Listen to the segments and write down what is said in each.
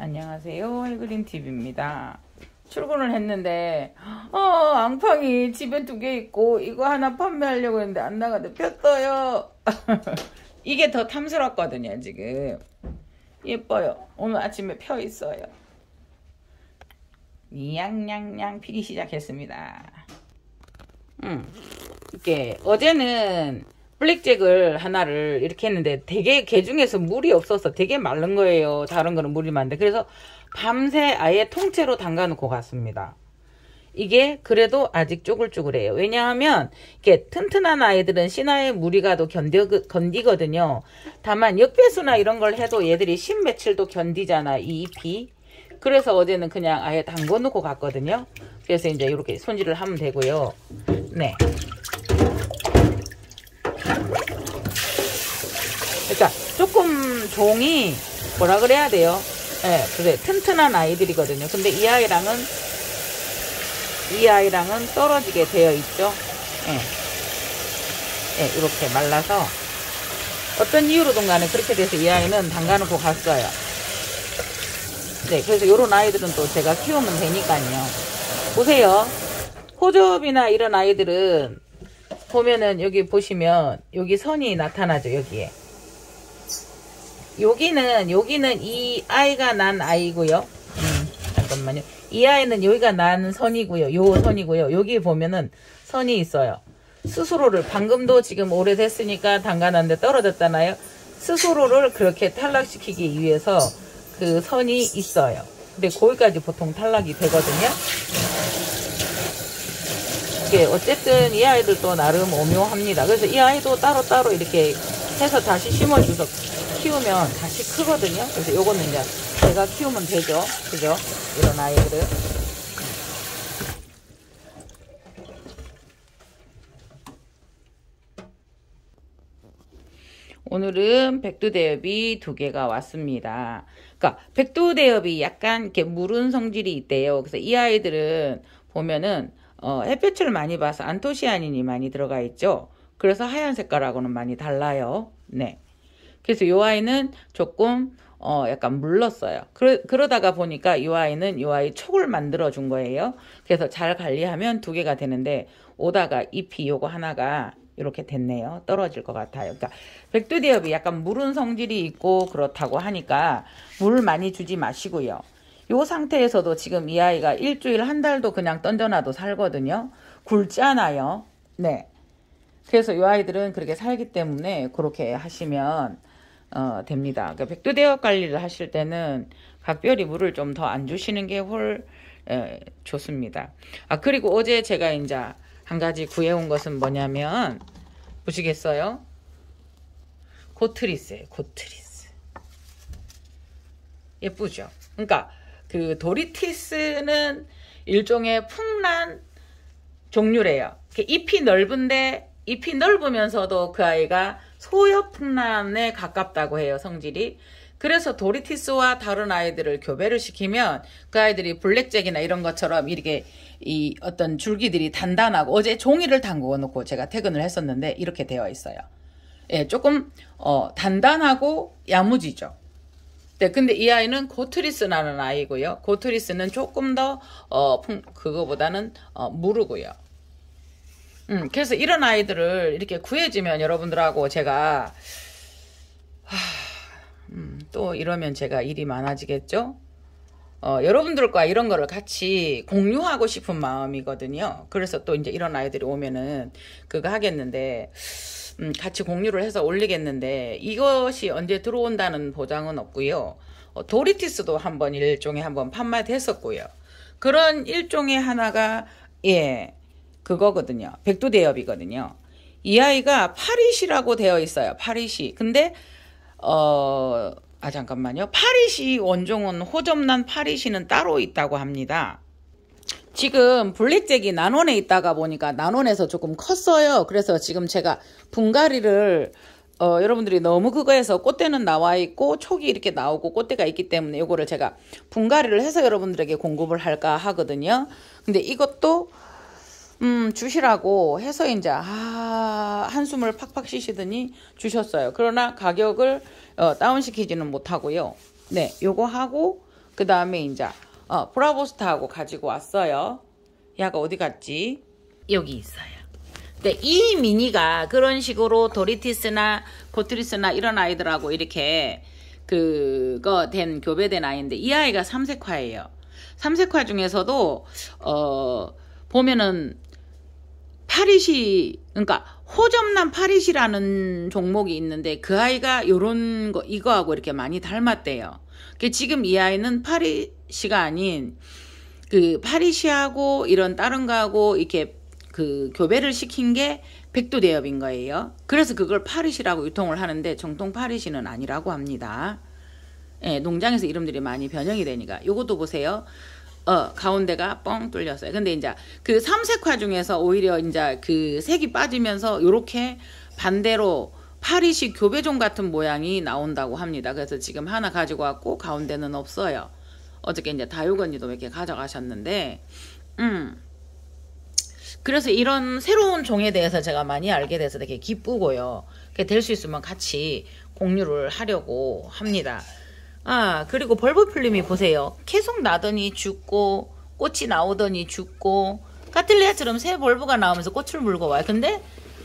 안녕하세요. 해그린TV입니다. 출근을 했는데 앙팡이 집에 2개 있고 이거 하나 판매하려고 했는데 안 나가도 폈어요. 이게 더 탐스럽거든요. 지금 예뻐요. 오늘 아침에 펴 있어요. 냥냥냥 피기 시작했습니다. 이게 어제는 블랙잭을 하나를 이렇게 했는데 되게 개 중에서 물이 없어서 되게 마른 거예요. 다른 거는 물이 많은데. 그래서 밤새 아예 통째로 담가 놓고 갔습니다. 이게 그래도 아직 쪼글쪼글해요. 왜냐하면 이렇게 튼튼한 아이들은 신화의 물이 가도 견디거든요. 다만 역배수나 이런 걸 해도 얘들이 10 며칠도 견디잖아, 이 잎이. 그래서 어제는 그냥 아예 담궈 놓고 갔거든요. 그래서 이제 이렇게 손질을 하면 되고요. 네. 그러니까 조금 종이 뭐라 그래야 돼요? 예, 그래 튼튼한 아이들이거든요. 근데 이 아이랑은 떨어지게 되어 있죠. 예, 이렇게 말라서 어떤 이유로든 간에 그렇게 돼서 이 아이는 담가놓고 갔어요. 네, 그래서 요런 아이들은 또 제가 키우면 되니까요. 보세요. 호접이나 이런 아이들은 보면은 여기 보시면 여기 선이 나타나죠. 여기에. 여기는 이 아이가 난 아이고요. 잠깐만요. 이 아이는 여기가 난 선이고요. 요 선이고요. 여기 보면은 선이 있어요. 스스로를 방금도 지금 오래됐으니까 담가놨는데 떨어졌잖아요. 스스로를 그렇게 탈락시키기 위해서 그 선이 있어요. 근데 거기까지 보통 탈락이 되거든요. 이게 어쨌든 이 아이들도 나름 오묘합니다. 그래서 이 아이도 따로따로 이렇게 해서 다시 심어줘서 키우면 다시 크거든요. 그래서 요거는 이제 제가 키우면 되죠. 그죠? 이런 아이들은. 오늘은 백두대엽이 2개가 왔습니다. 그러니까 백두대엽이 약간 이렇게 무른 성질이 있대요. 그래서 이 아이들은 보면은 햇볕을 많이 봐서 안토시아닌이 많이 들어가 있죠. 그래서 하얀 색깔하고는 많이 달라요. 네. 그래서 이 아이는 조금 약간 물렀어요. 그러다가 보니까 이 아이는 이 아이 촉을 만들어 준 거예요. 그래서 잘 관리하면 2개가 되는데 오다가 잎이 요거 하나가 이렇게 됐네요. 떨어질 것 같아요. 그러니까 백두대엽이 약간 무른 성질이 있고 그렇다고 하니까 물 많이 주지 마시고요. 요 상태에서도 지금 이 아이가 일주일 한 달도 그냥 던져놔도 살거든요. 굵잖아요. 네. 그래서 이 아이들은 그렇게 살기 때문에 그렇게 하시면 됩니다. 그러니까 백두대엽 관리를 하실 때는 각별히 물을 좀 더 안 주시는 게 좋습니다. 그리고 어제 제가 이제 한 가지 구해온 것은 뭐냐면 보시겠어요? 고트리스예요. 고트리스. 예쁘죠? 그러니까 그 도리티스는 일종의 풍란 종류래요. 잎이 넓은데 잎이 넓으면서도 그 아이가 소엽풍란에 가깝다고 해요. 성질이. 그래서 도리티스와 다른 아이들을 교배를 시키면 그 아이들이 블랙잭이나 이런 것처럼 이렇게 이 어떤 줄기들이 단단하고 어제 종이를 담궈 놓고 제가 퇴근을 했었는데 이렇게 되어 있어요. 예, 조금 단단하고 야무지죠. 네, 근데 이 아이는 고트리스라는 아이고요. 고트리스는 조금 더 그거보다는 무르고요. 그래서 이런 아이들을 이렇게 구해주면 여러분들하고 제가 또 이러면 제가 일이 많아지겠죠? 여러분들과 이런 거를 같이 공유하고 싶은 마음이거든요. 그래서 또 이제 이런 아이들이 오면은 그거 하겠는데 같이 공유를 해서 올리겠는데 이것이 언제 들어온다는 보장은 없고요. 도리티스도 한번 일종의 한번 판매됐었고요. 그런 일종의 하나가 그거거든요. 백두대엽이거든요. 이 아이가 파리시라고 되어 있어요. 파리시. 근데 잠깐만요. 파리시 원종은 호접난 파리시는 따로 있다고 합니다. 지금 블랙잭이 난원에 있다가 보니까 난원에서 조금 컸어요. 그래서 지금 제가 분갈이를 여러분들이 너무 그거에서 꽃대는 나와 있고 촉이 이렇게 나오고 꽃대가 있기 때문에 이거를 제가 분갈이를 해서 여러분들에게 공급을 할까 하거든요. 근데 이것도 주시라고 해서 이제 한숨을 팍팍 쉬시더니 주셨어요. 그러나 가격을 다운시키지는 못하고요. 네, 요거 하고 그 다음에 이제 브라보스타하고 가지고 왔어요. 얘가 어디 갔지? 여기 있어요. 근데 이 미니가 그런 식으로 도리티스나 코트리스나 이런 아이들하고 이렇게 그거 된 교배된 아이인데 이 아이가 삼색화예요. 삼색화 중에서도 보면은 파리시, 그러니까 호접란 파리시라는 종목이 있는데 그 아이가 요런 거 이거하고 이렇게 많이 닮았대요. 지금 이 아이는 파리시가 아닌 그 파리시하고 이런 다른 거하고 이렇게 그 교배를 시킨 게 백두대엽인 거예요. 그래서 그걸 파리시라고 유통을 하는데 정통 파리시는 아니라고 합니다. 예, 농장에서 이름들이 많이 변형이 되니까. 요것도 보세요. 가운데가 뻥 뚫렸어요. 근데 이제 그 삼색화 중에서 오히려 이제 그 색이 빠지면서 요렇게 반대로 파리시 교배종 같은 모양이 나온다고 합니다. 그래서 지금 하나 가지고 왔고 가운데는 없어요. 어저께 이제 다육 언니도 몇 개 가져가셨는데, 그래서 이런 새로운 종에 대해서 제가 많이 알게 돼서 되게 기쁘고요. 될 수 있으면 같이 공유를 하려고 합니다. 그리고 벌브필름이 보세요. 계속 나더니 죽고 꽃이 나오더니 죽고 카틀리아처럼 새 벌브가 나오면서 꽃을 물고 와요. 근데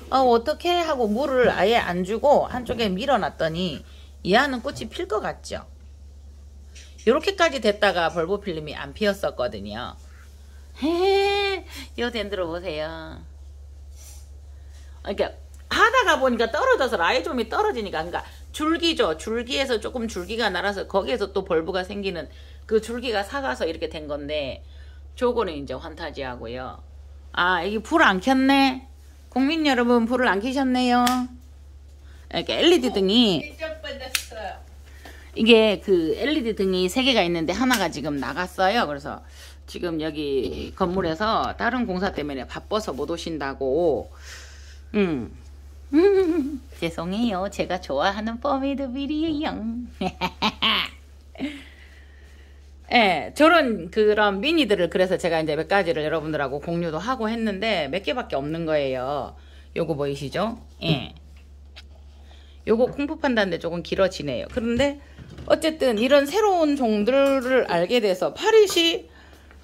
어떻게 하고 물을 아예 안 주고 한쪽에 밀어놨더니 이 안은 꽃이 필 것 같죠. 이렇게까지 됐다가 벌브필름이 안 피었었거든요. 요 덴드로 보세요. 그러니까 하다가 보니까 떨어져서 라이좀이 떨어지니까, 그러니까 줄기죠. 줄기에서 조금 줄기가 날아서 거기에서 또 벌브가 생기는 그 줄기가 사가서 이렇게 된 건데, 저거는 이제 환타지하고요. 이게 불 안 켰네. 국민 여러분, 불을 안 켜셨네요. 이렇게 LED 등이 이게 그 LED 등이 3개가 있는데 하나가 지금 나갔어요. 그래서 지금 여기 건물에서 다른 공사 때문에 바빠서 못 오신다고. 죄송해요. 제가 좋아하는 포미드빌이에요. 예, 저런 그런 미니들을 그래서 제가 이제 몇 가지를 여러분들하고 공유도 하고 했는데 몇 개밖에 없는 거예요. 요거 보이시죠? 예. 요거 쿵푸 판다인데 조금 길어지네요. 그런데 어쨌든 이런 새로운 종들을 알게 돼서 파리시,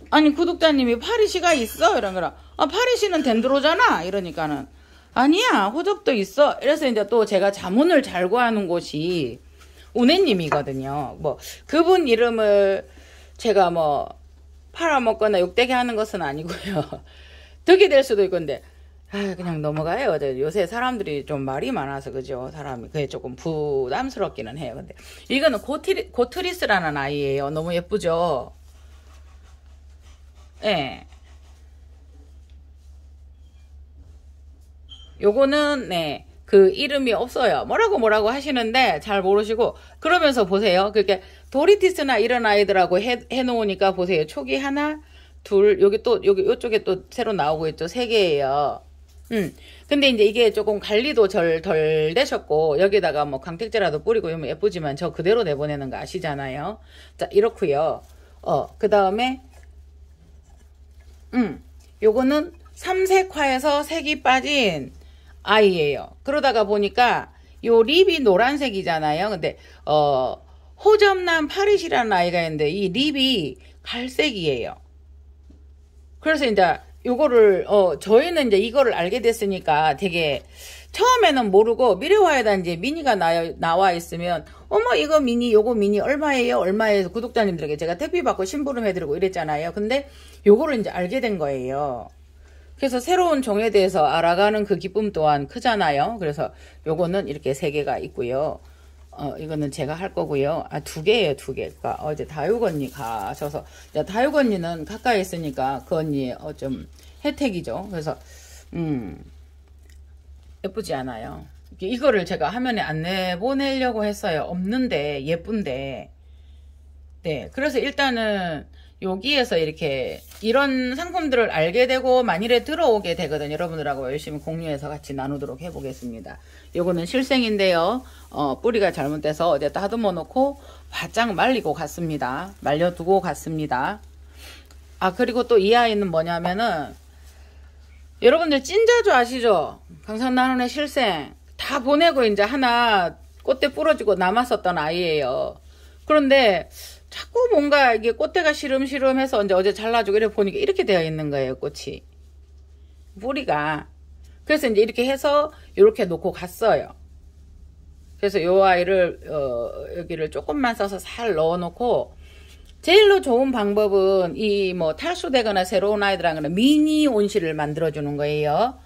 아니 구독자님이 파리시가 있어? 이런 거라. 파리시는 덴드로잖아? 이러니까는 아니야, 호접도 있어. 이래서 이제 또 제가 자문을 잘 구하는 곳이 우네님이거든요. 뭐 그분 이름을 제가 뭐 팔아먹거나 욕되게 하는 것은 아니고요. 덕이 될 수도 있고, 근데 그냥 넘어가요. 요새 사람들이 좀 말이 많아서 그죠. 사람이 그게 조금 부담스럽기는 해요. 근데 이거는 고트리스라는 아이예요. 너무 예쁘죠. 예. 요거는 네, 그 이름이 없어요. 뭐라고 하시는데 잘 모르시고, 그러면서 보세요. 그렇게 도리티스나 이런 아이들하고 해놓으니까 보세요. 촉이 하나, 둘, 여기 또 여기 요쪽에 또 새로 나오고 있죠. 3개예요. 근데 이제 이게 조금 관리도 덜 되셨고, 여기다가 뭐 광택제라도 뿌리고 이러면 예쁘지만 저 그대로 내보내는 거 아시잖아요. 자, 이렇고요. 그 다음에 요거는 삼색화에서 색이 빠진 아이예요. 그러다가 보니까 요 립이 노란색이잖아요. 근데 호접란 파리시라는 아이가 있는데 이 립이 갈색이에요. 그래서 이제 요거를 저희는 이제 이거를 알게 됐으니까 되게 처음에는 모르고 미래화에다 이제 미니가 나와 있으면 어머 이거 미니 요거 미니 얼마예요? 구독자님들에게 제가 택배 받고 심부름 해드리고 이랬잖아요. 근데 요거를 이제 알게 된 거예요. 그래서 새로운 종에 대해서 알아가는 그 기쁨 또한 크잖아요. 그래서 요거는 이렇게 3개가 있고요. 이거는 제가 할 거고요. 2개예요, 2개. 그러니까 어제 다육 언니 가셔서, 다육 언니는 가까이 있으니까 그 언니의 좀 혜택이죠. 그래서 예쁘지 않아요. 이거를 제가 화면에 안 내보내려고 했어요. 없는데 예쁜데. 네, 그래서 일단은 여기에서 이렇게 이런 상품들을 알게 되고 만일에 들어오게 되거든요. 여러분들하고 열심히 공유해서 같이 나누도록 해보겠습니다. 요거는 실생인데요. 뿌리가 잘못돼서 어디다 다듬어 놓고 바짝 말리고 갔습니다. 말려두고 갔습니다. 그리고 또 이 아이는 뭐냐면은 여러분들 찐자주 아시죠? 강산나눔의 실생 다 보내고 이제 하나 꽃대 부러지고 남았었던 아이예요. 그런데 자꾸 뭔가 이게 꽃대가 시름시름해서 이제 어제 잘라주고 이래 보니까 이렇게 되어 있는 거예요, 꽃이. 뿌리가. 그래서 이제 이렇게 해서 이렇게 놓고 갔어요. 그래서 요 아이를 여기를 조금만 써서 살 넣어놓고, 제일로 좋은 방법은 이 뭐 탈수되거나 새로운 아이들하고는 미니 온실을 만들어주는 거예요.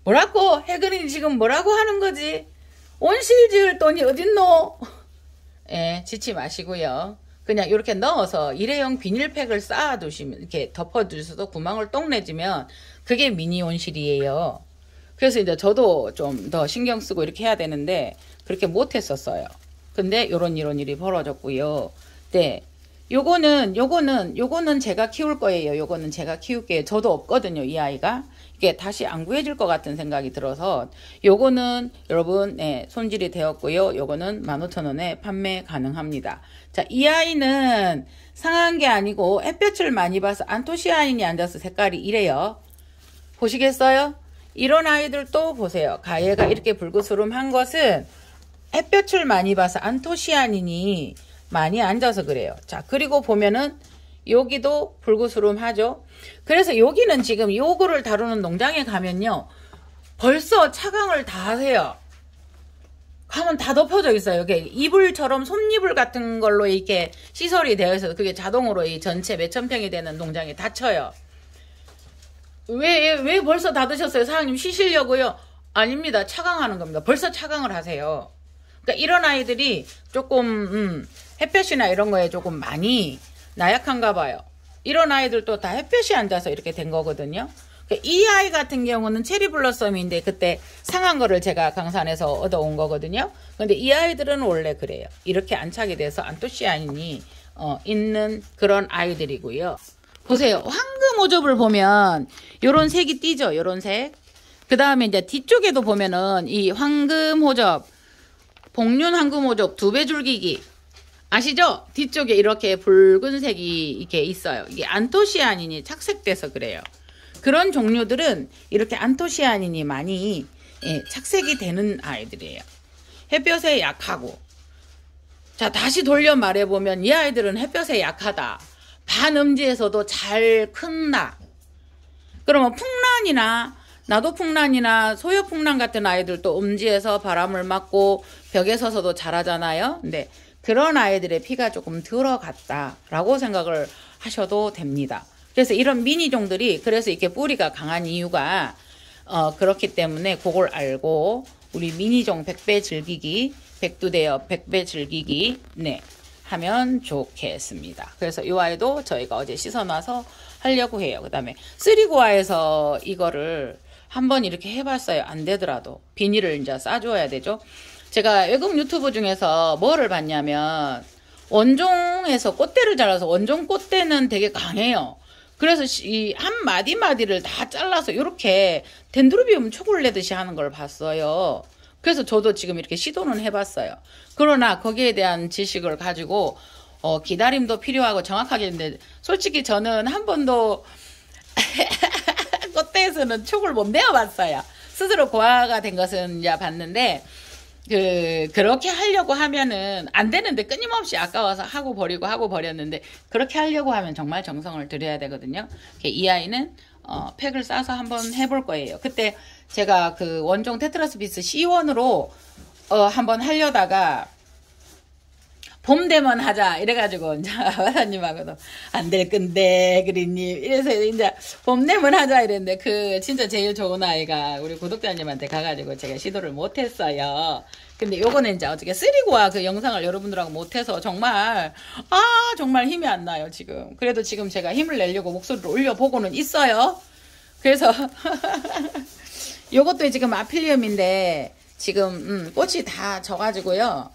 뭐라고? 혜근이 지금 뭐라고 하는 거지? 온실 지을 돈이 어딨노? 예, 지치 마시고요. 그냥 이렇게 넣어서 일회용 비닐팩을 쌓아두시면, 이렇게 덮어주셔서 구멍을 똥 내주면 그게 미니 온실이에요. 그래서 이제 저도 좀 더 신경 쓰고 이렇게 해야 되는데 그렇게 못했었어요. 근데 요런 이런 일이 벌어졌고요. 네. 요거는 제가 키울 거예요. 요거는 제가 키울게요. 저도 없거든요, 이 아이가. 이게 다시 안 구해질 것 같은 생각이 들어서, 요거는 여러분, 네, 손질이 되었고요. 요거는 15,000원에 판매 가능합니다. 자, 이 아이는 상한 게 아니고 햇볕을 많이 봐서 안토시아닌이 앉아서 색깔이 이래요. 보시겠어요? 이런 아이들 또 보세요. 가해가 이렇게 불구스름한 것은 햇볕을 많이 봐서 안토시아닌이 많이 앉아서 그래요. 자, 그리고 보면은 여기도 불구스름하죠. 그래서 여기는 지금 요거를 다루는 농장에 가면요, 벌써 차광을 다 하세요. 가면 다 덮어져 있어요. 이게 이불처럼 솜이불 같은 걸로 이렇게 시설이 되어 있어서 그게 자동으로 이 전체 몇천 평이 되는 농장에 닫혀요. 왜 벌써 닫으셨어요? 사장님 쉬시려고요? 아닙니다. 차광하는 겁니다. 벌써 차광을 하세요. 그러니까 이런 아이들이 조금 햇볕이나 이런 거에 조금 많이 나약한가 봐요. 이런 아이들도 다 햇볕이 앉아서 이렇게 된 거거든요. 그러니까 이 아이 같은 경우는 체리 블러썸인데 그때 상한 거를 제가 강산에서 얻어온 거거든요. 근데 이 아이들은 원래 그래요. 이렇게 안착이 돼서 안토시아닌이 있는 그런 아이들이고요. 보세요. 황금 오접을 보면 요런 색이 띄죠. 요런 색. 그 다음에 이제 뒤쪽에도 보면은 이 황금 호접, 복륜 황금 호접 2배 줄기기 아시죠? 뒤쪽에 이렇게 붉은색이 이렇게 있어요. 이게 안토시아닌이 착색돼서 그래요. 그런 종류들은 이렇게 안토시아닌이 많이 착색이 되는 아이들이에요. 햇볕에 약하고. 자, 다시 돌려 말해보면 이 아이들은 햇볕에 약하다. 반음지에서도 잘 큰다. 그러면 풍란이나 나도풍란이나 소요풍란 같은 아이들도 음지에서 바람을 맞고 벽에 서서도 자라잖아요. 근데 그런 아이들의 피가 조금 들어갔다라고 생각을 하셔도 됩니다. 그래서 이런 미니종들이 그래서 이렇게 뿌리가 강한 이유가 그렇기 때문에 그걸 알고 우리 미니종 100배 즐기기, 백두대엽 100배 즐기기 네 하면 좋겠습니다. 그래서 이 아이도 저희가 어제 씻어놔서 하려고 해요. 그 다음에 쓰리고아에서 이거를 한번 이렇게 해봤어요. 안 되더라도 비닐을 이제 싸줘야 되죠. 제가 외국 유튜브 중에서 뭐를 봤냐면 원종에서 꽃대를 잘라서 원종 꽃대는 되게 강해요. 그래서 이 한 마디마디를 다 잘라서 이렇게 덴드로비움 초콜 내듯이 하는 걸 봤어요. 그래서 저도 지금 이렇게 시도는 해봤어요. 그러나 거기에 대한 지식을 가지고 기다림도 필요하고 정확하게 했는데 솔직히 저는 한 번도 꽃대에서는 촉을 못 내어봤어요. 스스로 고아가 된 것은 이제 봤는데 그렇게 하려고 하면은 안 되는데 끊임없이 아까워서 하고 버렸는데 그렇게 하려고 하면 정말 정성을 들여야 되거든요. 이 아이는 팩을 싸서 한번 해볼 거예요. 그때 제가 그 원종 테트라스피스 C1으로 한번 하려다가 봄 되면 하자 이래가지고 이제 와사님하고도 안 될 건데 그린님 이래서 이제 봄 되면 하자 이랬는데 그 진짜 제일 좋은 아이가 우리 구독자님한테 가가지고 제가 시도를 못했어요. 근데 요거는 이제 어떻게 쓰리고와 그 영상을 여러분들하고 못해서 정말 정말 힘이 안 나요 지금. 그래도 지금 제가 힘을 내려고 목소리를 올려보고는 있어요. 그래서 요것도 지금 아필리움인데 지금 꽃이 다 져가지고요.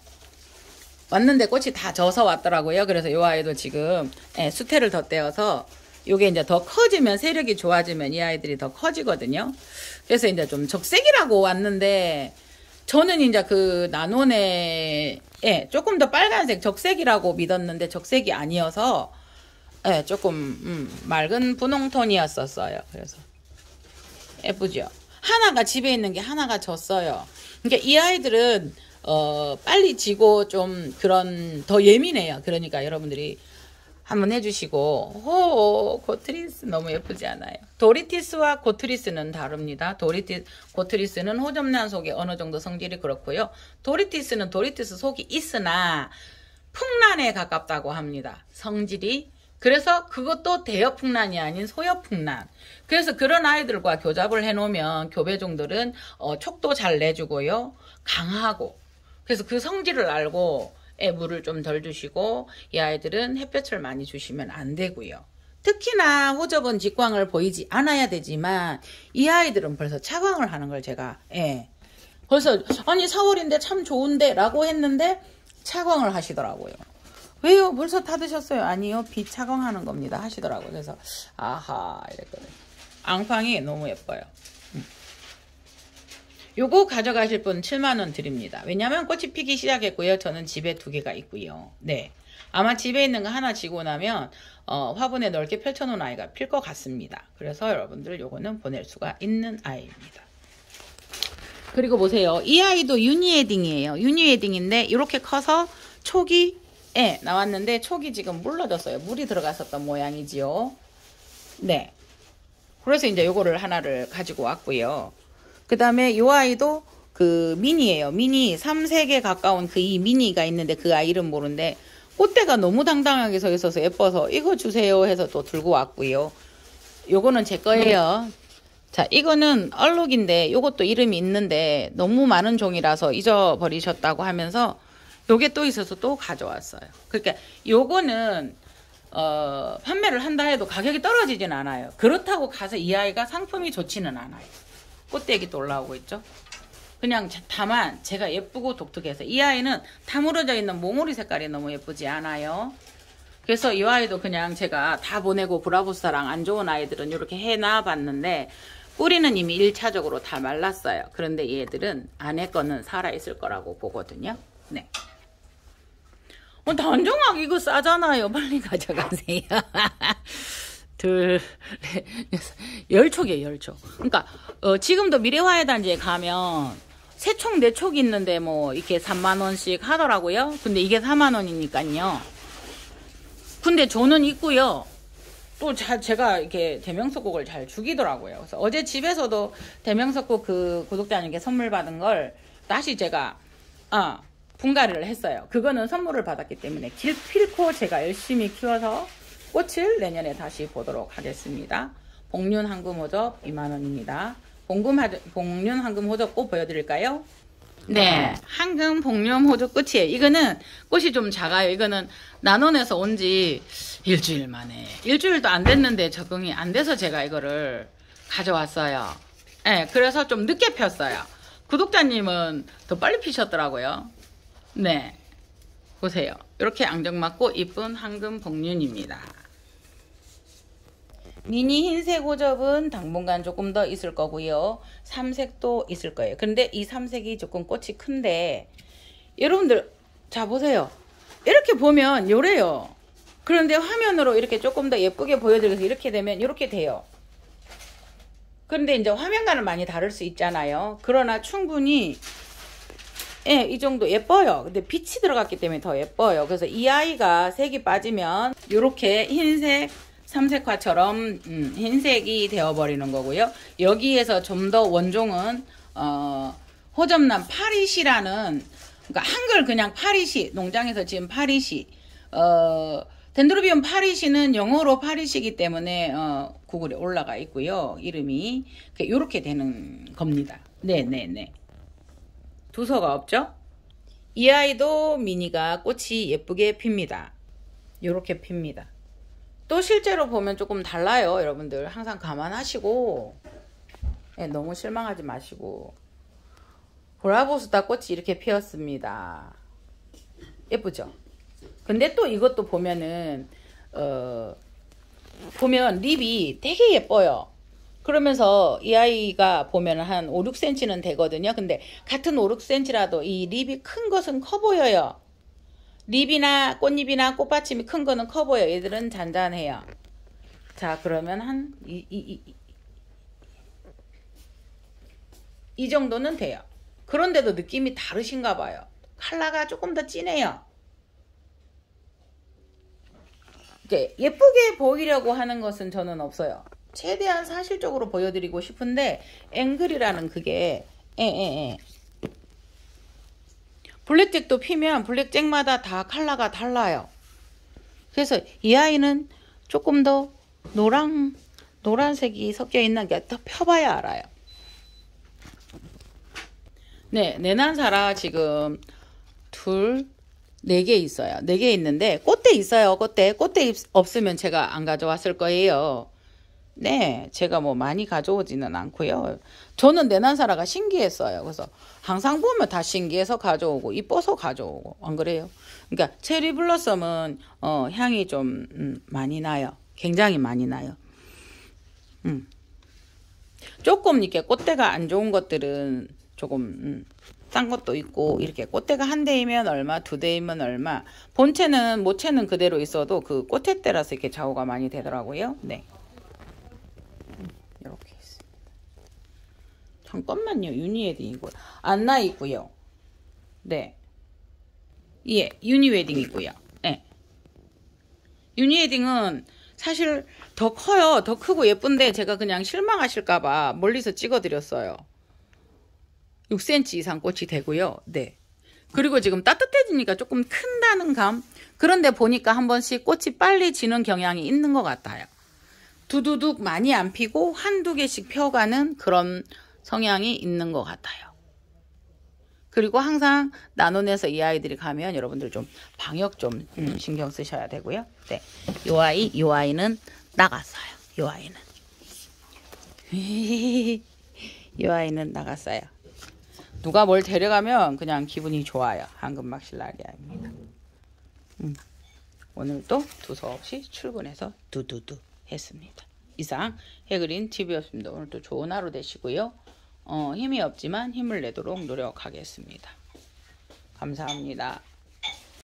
왔는데 꽃이 다 져서 왔더라고요. 그래서 요 아이도 지금 수태를 덧대어서 요게 이제 더 커지면 세력이 좋아지면 이 아이들이 더 커지거든요. 그래서 이제 좀 적색이라고 왔는데 저는 이제 그 나논에 조금 더 빨간색 적색이라고 믿었는데 적색이 아니어서 조금 맑은 분홍톤이었었어요. 그래서 예쁘죠. 하나가 집에 있는 게 하나가 졌어요. 그러니까 이 아이들은 빨리 지고 좀 그런 더 예민해요. 그러니까 여러분들이 한번 해주시고. 고트리스 너무 예쁘지 않아요? 도리티스와 고트리스는 다릅니다. 고트리스는 호접란 속이 어느 정도 성질이 그렇고요. 도리티스는 도리티스 속이 있으나 풍란에 가깝다고 합니다. 성질이. 그래서 그것도 대여풍란이 아닌 소여풍란. 그래서 그런 아이들과 교잡을 해놓으면 교배종들은 촉도 잘 내주고요. 강하고. 그래서 그 성질을 알고 물을 좀 덜 주시고, 이 아이들은 햇볕을 많이 주시면 안 되고요. 특히나 호접은 직광을 보이지 않아야 되지만 이 아이들은 벌써 차광을 하는 걸 제가 벌써 아니 4월인데 참 좋은데 라고 했는데 차광을 하시더라고요. 왜요? 벌써 다 드셨어요? 아니요, 비차광하는 겁니다 하시더라고요. 그래서 아하 이랬거든요. 앙팡이 너무 예뻐요. 요거 가져가실 분 7만원 드립니다. 왜냐면 꽃이 피기 시작했고요. 저는 집에 2개가 있고요. 네, 아마 집에 있는 거 하나 지고 나면 화분에 넓게 펼쳐놓은 아이가 필 것 같습니다. 그래서 여러분들 요거는 보낼 수가 있는 아이입니다. 그리고 보세요. 이 아이도 유니헤딩이에요. 유니헤딩인데 이렇게 커서 촉이 나왔는데 촉이 지금 물러졌어요. 물이 들어갔었던 모양이지요. 네, 그래서 이제 요거를 하나를 가지고 왔고요. 그 다음에 요 아이도 그 미니예요. 미니 3색에 가까운 그 이 미니가 있는데 그 아이 이름 모르는데 꽃대가 너무 당당하게 서 있어서 예뻐서 이거 주세요 해서 또 들고 왔고요. 요거는 제 거예요. 자, 이거는 얼룩인데 요것도 이름이 있는데 너무 많은 종이라서 잊어버리셨다고 하면서 요게 또 있어서 또 가져왔어요. 그러니까 요거는 판매를 한다 해도 가격이 떨어지진 않아요. 그렇다고 가서 이 아이가 상품이 좋지는 않아요. 꽃대기 또 올라오고 있죠. 그냥 다만 제가 예쁘고 독특해서 이 아이는 다물어져 있는 몽우리 색깔이 너무 예쁘지 않아요. 그래서 이 아이도 그냥 제가 다 보내고 브라보스타랑 안 좋은 아이들은 이렇게 해놔 봤는데 뿌리는 이미 1차적으로 다 말랐어요. 그런데 얘들은 안에 거는 살아있을 거라고 보거든요. 네. 단정하게 이거 싸잖아요. 빨리 가져가세요. 둘, 넷, 여섯, 10촉이에요, 10촉. 그러니까, 지금도 미래화해단지에 가면, 3촉, 4촉 있는데, 뭐, 이렇게 3만원씩 하더라고요. 근데 이게 4만원이니까요. 근데 저는 있고요. 또 제가 이렇게 대명석곡을 잘 죽이더라고요. 그래서 어제 집에서도 대명석곡 그 구독자님께 선물 받은 걸 다시 제가, 분갈이를 했어요. 그거는 선물을 받았기 때문에 길필코 제가 열심히 키워서 꽃을 내년에 다시 보도록 하겠습니다. 복륜 황금 호접 2만원입니다. 복륜 황금 호접 꽃 보여드릴까요? 네, 황금 복륜 호접 끝이에요. 이거는 꽃이 좀 작아요. 이거는 나눠내서 온 지 일주일 만에, 일주일도 안 됐는데 적응이 안 돼서 제가 이거를 가져왔어요. 네, 그래서 좀 늦게 폈어요. 구독자님은 더 빨리 피셨더라고요. 네, 보세요. 이렇게 앙증맞고 이쁜 황금 복륜입니다. 미니 흰색 호접은 당분간 조금 더 있을 거고요. 3색도 있을 거예요. 근데 이 3색이 조금 꽃이 큰데 여러분들 자 보세요. 이렇게 보면 요래요. 그런데 화면으로 이렇게 조금 더 예쁘게 보여드려서 이렇게 되면 이렇게 돼요. 그런데 이제 화면과는 많이 다를 수 있잖아요. 그러나 충분히 이 정도 예뻐요. 근데 빛이 들어갔기 때문에 더 예뻐요. 그래서 이 아이가 색이 빠지면 이렇게 흰색 삼색화처럼 흰색이 되어버리는 거고요. 여기에서 좀 더 원종은 호접란 파리시라는, 그러니까 한글 그냥 파리시, 농장에서 지은 파리시, 덴드로비움 파리시는 영어로 파리시기 때문에 구글에 올라가 있고요. 이름이 이렇게 되는 겁니다. 네네네. 두서가 없죠? 이 아이도 미니가 꽃이 예쁘게 핍니다. 이렇게 핍니다. 또 실제로 보면 조금 달라요. 여러분들 항상 감안하시고 너무 실망하지 마시고. 브라보스타 꽃이 이렇게 피었습니다. 예쁘죠? 근데 또 이것도 보면은 보면 립이 되게 예뻐요. 그러면서 이 아이가 보면 한 5, 6cm는 되거든요. 근데 같은 5, 6cm라도 이 립이 큰 것은 커 보여요. 립이나 꽃잎이나 꽃받침이 큰 거는 커 보여요. 얘들은 잔잔해요. 자, 그러면 한 이 정도는 돼요. 그런데도 느낌이 다르신가 봐요. 컬러가 조금 더 진해요. 이제 예쁘게 보이려고 하는 것은 저는 없어요. 최대한 사실적으로 보여드리고 싶은데 앵글이라는 그게 블랙잭도 피면 블랙잭마다 다 컬러가 달라요. 그래서 이 아이는 조금 더 노란색이 섞여 있는 게 더 펴봐야 알아요. 네, 내난사라 지금 4개 있어요. 4개 있는데 꽃대 있어요. 꽃대 없으면 제가 안 가져왔을 거예요. 네, 제가 뭐 많이 가져오지는 않고요. 저는 내난사라가 신기했어요. 그래서 항상 보면 다 신기해서 가져오고 이뻐서 가져오고 안 그래요? 그러니까 체리 블러썸은 향이 좀 많이 나요. 굉장히 많이 나요. 조금 이렇게 꽃대가 안 좋은 것들은 조금 싼 것도 있고 이렇게 꽃대가 한 대이면 얼마, 2대이면 얼마. 본체는 모체는 그대로 있어도 그 꽃에 따라서 이렇게 좌우가 많이 되더라고요. 네. 이렇게 있습니다. 잠깐만요. 유니웨딩이고 안나 있고요. 네. 예, 유니웨딩이고요. 네. 유니웨딩은 사실 더 커요. 더 크고 예쁜데 제가 그냥 실망하실까봐 멀리서 찍어드렸어요. 6cm 이상 꽃이 되고요. 네. 그리고 지금 따뜻해지니까 조금 큰다는 감. 그런데 보니까 한 번씩 꽃이 빨리 지는 경향이 있는 것 같아요. 두두둑 많이 안 피고 한두 개씩 펴가는 그런 성향이 있는 것 같아요. 그리고 항상 나눔에서 이 아이들이 가면 여러분들 좀 방역 좀 신경 쓰셔야 되고요. 네. 요 아이는 나갔어요. 요 아이는. 요 아이는 나갔어요. 누가 뭘 데려가면 그냥 기분이 좋아요. 황금막실라리아입니다. 오늘도 두서없이 출근해서 두두두 했습니다. 이상 해그린 TV였습니다. 오늘도 좋은 하루 되시고요. 힘이 없지만 힘을 내도록 노력하겠습니다. 감사합니다.